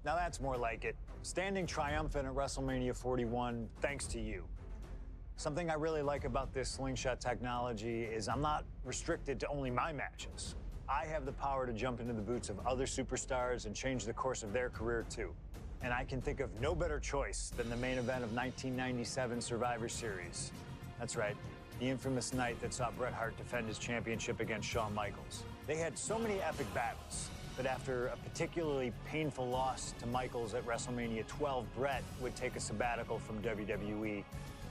Now that's more like it. Standing triumphant at WrestleMania 41 thanks to you. Something I really like about this slingshot technology is I'm not restricted to only my matches. I have the power to jump into the boots of other superstars and change the course of their career too. And I can think of no better choice than the main event of 1997 Survivor Series. That's right, the infamous night that saw Bret Hart defend his championship against Shawn Michaels. They had so many epic battles, but after a particularly painful loss to Michaels at WrestleMania 12, Bret would take a sabbatical from WWE,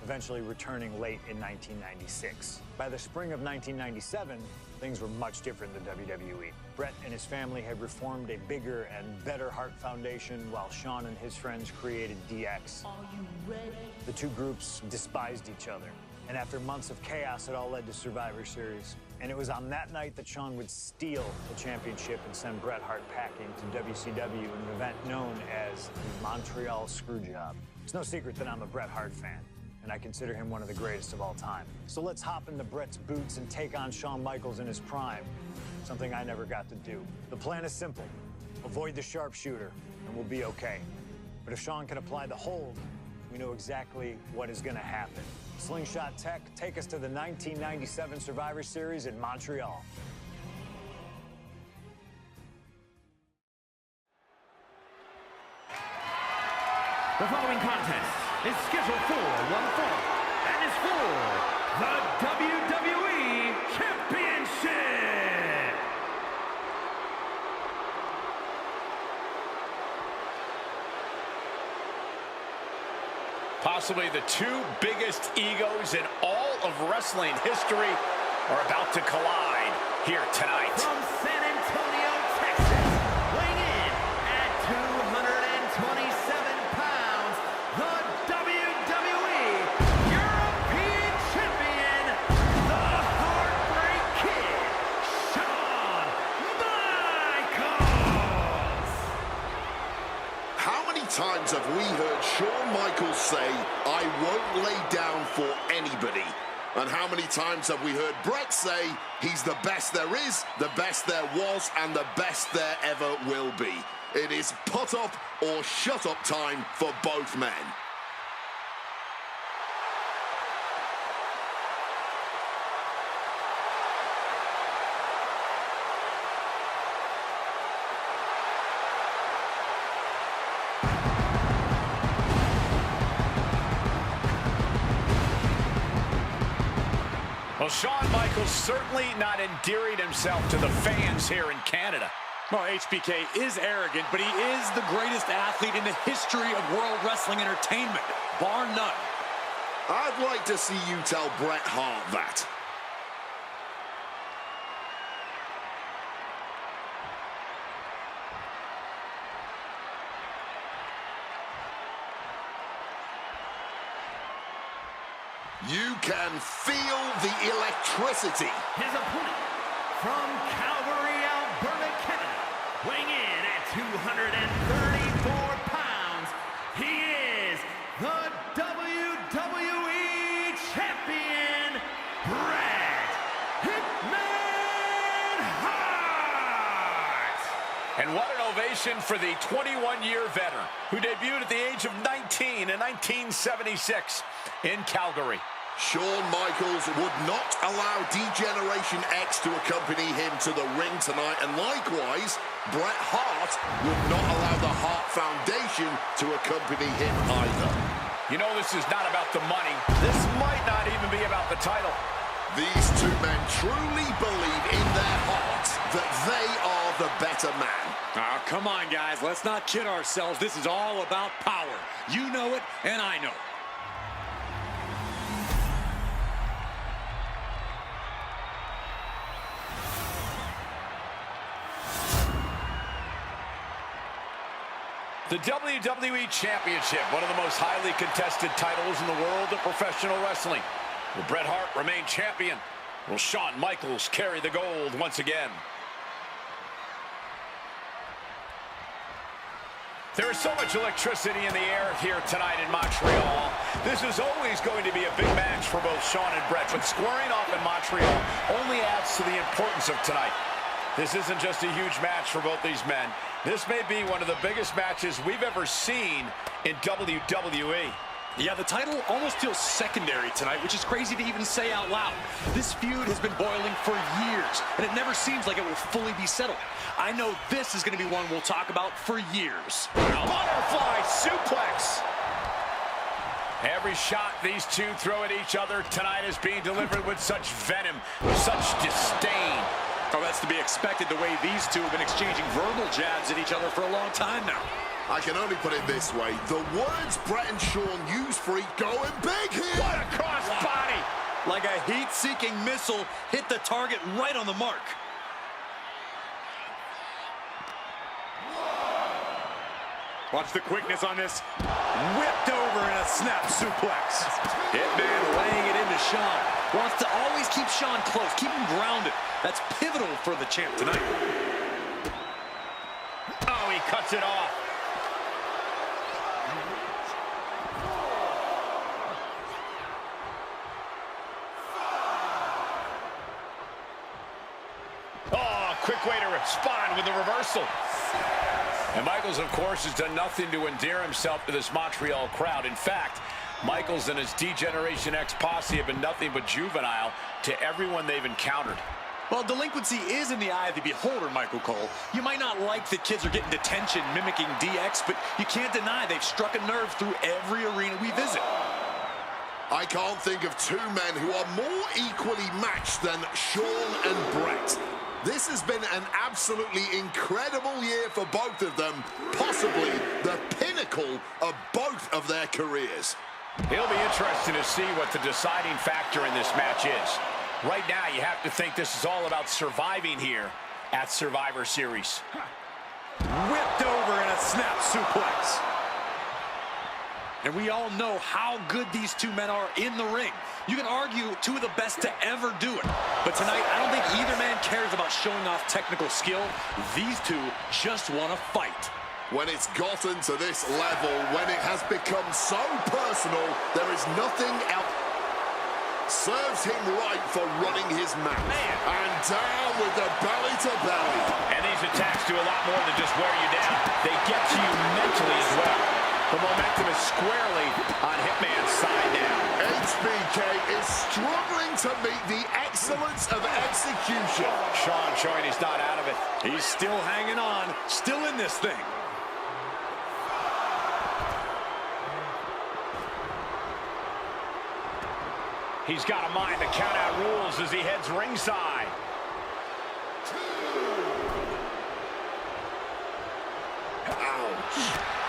eventually returning late in 1996. By the spring of 1997, things were much different than WWE. Bret and his family had reformed a bigger and better Hart Foundation, while Shawn and his friends created DX. Are you ready? The two groups despised each other, and after months of chaos, it all led to Survivor Series. And it was on that night that Shawn would steal the championship and send Bret Hart packing to WCW in an event known as the Montreal Screwjob. It's no secret that I'm a Bret Hart fan, and I consider him one of the greatest of all time. So let's hop into Bret's boots and take on Shawn Michaels in his prime, something I never got to do. The plan is simple. Avoid the sharpshooter, and we'll be okay. But if Shawn can apply the hold, we know exactly what is gonna happen. Slingshot Tech, take us to the 1997 Survivor Series in Montreal. The following contest is scheduled for one fall and is for the WWE Championship. Possibly the two biggest egos in all of wrestling history are about to collide here tonight. From San Antonio, Texas, weighing in at 227 pounds, the WWE European Champion, the Heartbreak Kid, Shawn Michaels. How many times have we heard Shawn Michaels say, "I won't lay down for anybody"? And how many times have we heard Bret say, he's the best there is, the best there was, and the best there ever will be? It is put up or shut up time for both men. Well, Shawn Michaels certainly not endearing himself to the fans here in Canada. Well, HBK is arrogant, but he is the greatest athlete in the history of World Wrestling Entertainment, bar none. I'd like to see you tell Bret Hart that. You can feel the electricity. His opponent from Calgary, Alberta, Canada, weighing in at 234 pounds, he is the WWE Champion, Bret Hitman Hart. And what an ovation for the 21-year veteran who debuted at the age of 19 in 1976 in Calgary. Shawn Michaels would not allow D-Generation X to accompany him to the ring tonight, and likewise, Bret Hart would not allow the Hart Foundation to accompany him either. You know, this is not about the money. This might not even be about the title. These two men truly believe in their hearts that they are the better man. Oh, come on, guys. Let's not kid ourselves. This is all about power. You know it, and I know it. The WWE Championship, one of the most highly contested titles in the world of professional wrestling. Will Bret Hart remain champion? Will Shawn Michaels carry the gold once again? There is so much electricity in the air here tonight in Montreal. This is always going to be a big match for both Shawn and Bret, but squaring off in Montreal only adds to the importance of tonight. This isn't just a huge match for both these men. This may be one of the biggest matches we've ever seen in WWE. Yeah, the title almost feels secondary tonight, which is crazy to even say out loud. This feud has been boiling for years, and it never seems like it will fully be settled. I know this is going to be one we'll talk about for years. Butterfly suplex. Every shot these two throw at each other tonight is being delivered with such venom, such disdain. Oh, that's to be expected the way these two have been exchanging verbal jabs at each other for a long time now. I can only put it this way. The words Bret and Shawn use for going big here. What a cross body. Like a heat-seeking missile, hit the target right on the mark. Watch the quickness on this. Whipped over in a snap suplex. Hitman laying it into Shawn. Wants to always keep Shawn close, keep him grounded. That's pivotal for the champ tonight. Oh, he cuts it off. Oh, quick way to respond with the reversal. And Michaels, of course, has done nothing to endear himself to this Montreal crowd. In fact, Michaels and his D-Generation X posse have been nothing but juvenile to everyone they've encountered. Well, delinquency is in the eye of the beholder, Michael Cole. You might not like the kids are getting detention mimicking DX, but you can't deny they've struck a nerve through every arena we visit. I can't think of two men who are more equally matched than Shawn and Bret. This has been an absolutely incredible year for both of them, possibly the pinnacle of both of their careers. It'll be interesting to see what the deciding factor in this match is. Right now, you have to think this is all about surviving here at Survivor Series. Whipped over in a snap suplex. And we all know how good these two men are in the ring. You can argue two of the best to ever do it. But tonight, I don't think either man cares about showing off technical skill. These two just want to fight. When it's gotten to this level, when it has become so personal, there is nothing else. Serves him right for running his mouth. And down with the belly to belly. And these attacks do a lot more than just wear you down. They get to you mentally as well. The momentum is squarely on Hitman's side now. HBK is struggling to meet the excellence of execution. Shawn showing he's not out of it. He's still hanging on, still in this thing. He's got to mind the count-out rules as he heads ringside.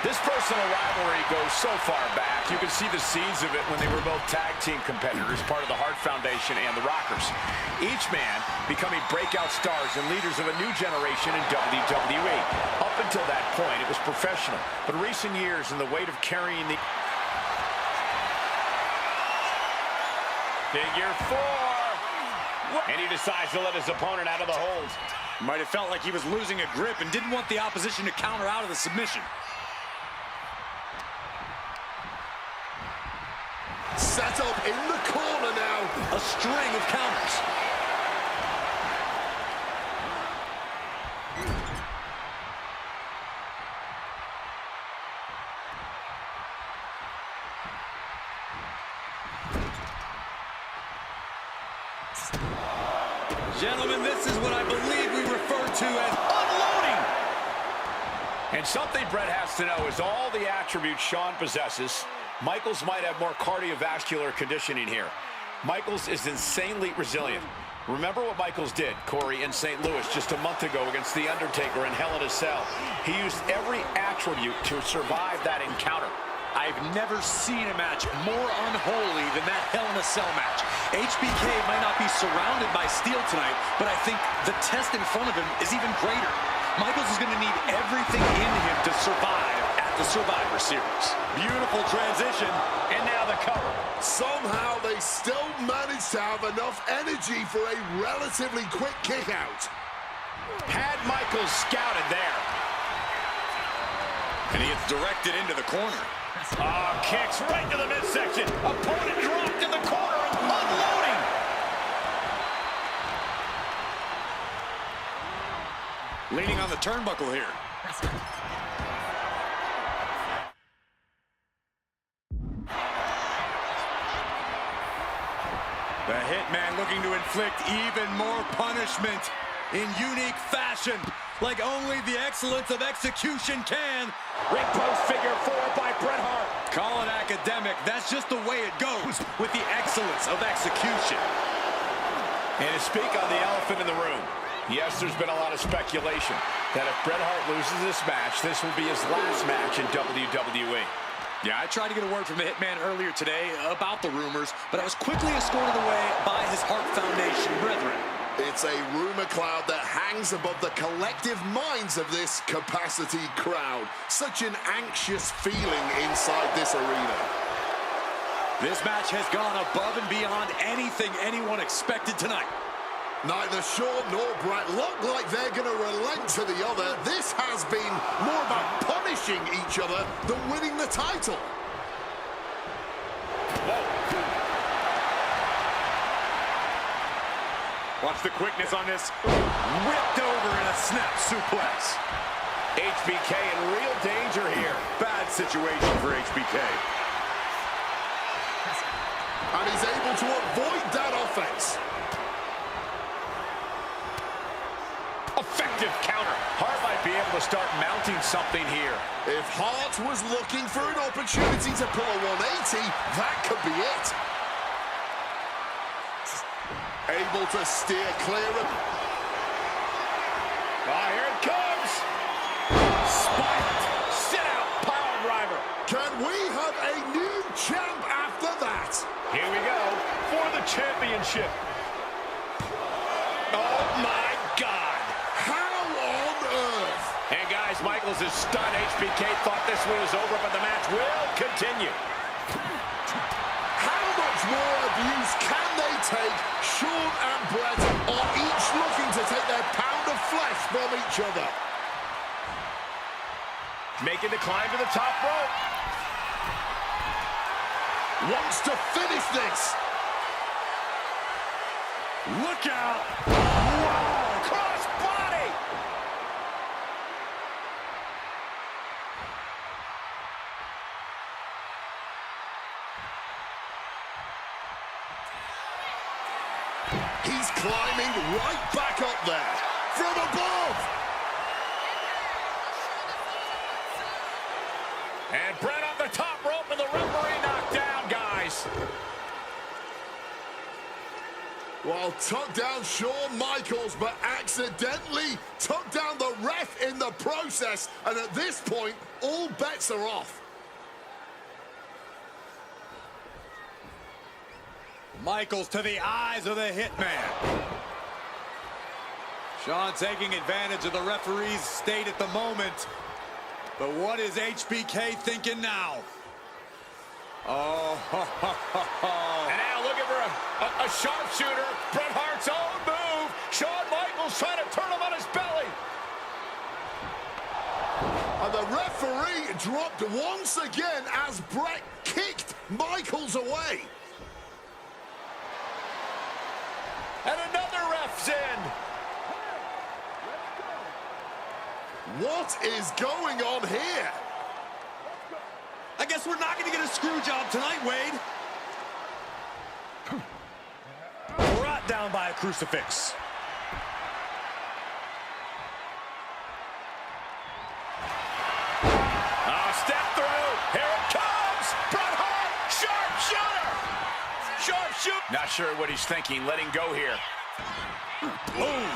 This personal rivalry goes so far back. You can see the seeds of it when they were both tag team competitors, part of the Hart Foundation and the Rockers. Each man becoming breakout stars and leaders of a new generation in WWE. Up until that point, it was professional. But recent years in the weight of carrying the... Figure 4. And he decides to let his opponent out of the hold. Might have felt like he was losing a grip and didn't want the opposition to counter out of the submission. Set up in the corner now. A string of counters. Gentlemen, this is what I believe we refer to as unloading. And something Bret has to know is all the attributes Shawn possesses, Michaels might have more cardiovascular conditioning here. Michaels is insanely resilient. Remember what Michaels did, Corey, in St. Louis just a month ago against The Undertaker in Hell in a Cell. He used every attribute to survive that encounter. I've never seen a match more unholy than that Hell in a Cell match. HBK might not be surrounded by steel tonight, but I think the test in front of him is even greater. Michaels is going to need everything in him to survive at the Survivor Series. Beautiful transition, and now the cover. Somehow they still manage to have enough energy for a relatively quick kick out. Had Michaels scouted there. And he gets directed into the corner. Oh, kicks right to the midsection. Opponent dropped in the corner and unloading. Leaning on the turnbuckle here. The Hitman looking to inflict even more punishment in unique fashion, like only the excellence of execution can. Ring post figure 4 by Bret Hart. Call it academic. That's just the way it goes with the excellence of execution. And to speak on the elephant in the room, yes, there's been a lot of speculation that if Bret Hart loses this match, this will be his last match in WWE. Yeah, I tried to get a word from the Hitman earlier today about the rumors, but I was quickly escorted away by his Hart Foundation brethren. It's a rumor cloud that hangs above the collective minds of this capacity crowd. Such an anxious feeling inside this arena. This match has gone above and beyond anything anyone expected tonight. Neither Shawn nor Bret look like they're going to relent to the other. This has been more about punishing each other than winning the title. Watch the quickness on this. Whipped over in a snap suplex. HBK in real danger here. Bad situation for HBK. And he's able to avoid that offense. Effective counter. Hart might be able to start mounting something here. If Hart was looking for an opportunity to pull a 180, that could be it. Able to steer clear of... Here it comes. Spiked. Sit out. Power driver. Can we have a new champ after that? Here we go for the championship. Oh, my God. How on earth? And, guys, Michaels is stunned. HBK thought this one was over, but the match will continue. How much more abuse can they take? Shawn and Bret are each looking to take their pound of flesh from each other. Making the climb to the top rope. Wants to finish this. Look out! Whoa! Cross body! He's climbing right back up there from above. And Bret on the top rope and the referee knocked down, guys. Well, took down Shawn Michaels, but accidentally took down the ref in the process. And at this point, all bets are off. Michaels to the eyes of the Hitman. Shawn taking advantage of the referee's state at the moment. But what is HBK thinking now? Oh, And now looking for a sharpshooter. Bret Hart's own move. Shawn Michaels trying to turn him on his belly. And the referee dropped once again as Bret kicked Michaels away. And another ref's in. What is going on here? I guess we're not going to get a screw job tonight, Wade. Brought down by a crucifix. Step through. Here it comes. Bret Hart. Sharpshooter. Sharpshooter. Not sure what he's thinking. Letting go here. Boom.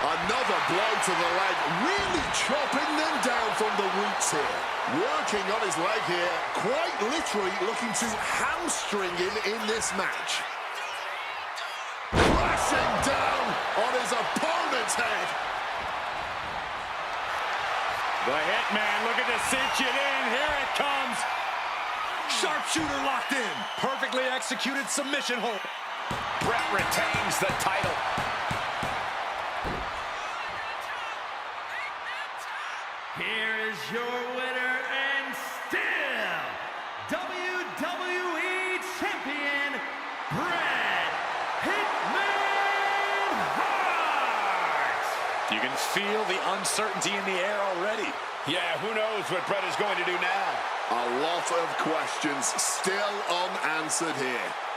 Another blow to the leg, really chopping them down from the roots here. Working on his leg here, quite literally looking to hamstring him in this match. Crashing down on his opponent's head. The Hitman looking to cinch it in. Here it comes. Sharpshooter locked in. Perfectly executed submission hold. Bret retains the title. Here is your winner and still WWE Champion, Bret Hitman Hart. You can feel the uncertainty in the air already. Yeah, who knows what Bret is going to do now? A lot of questions still unanswered here.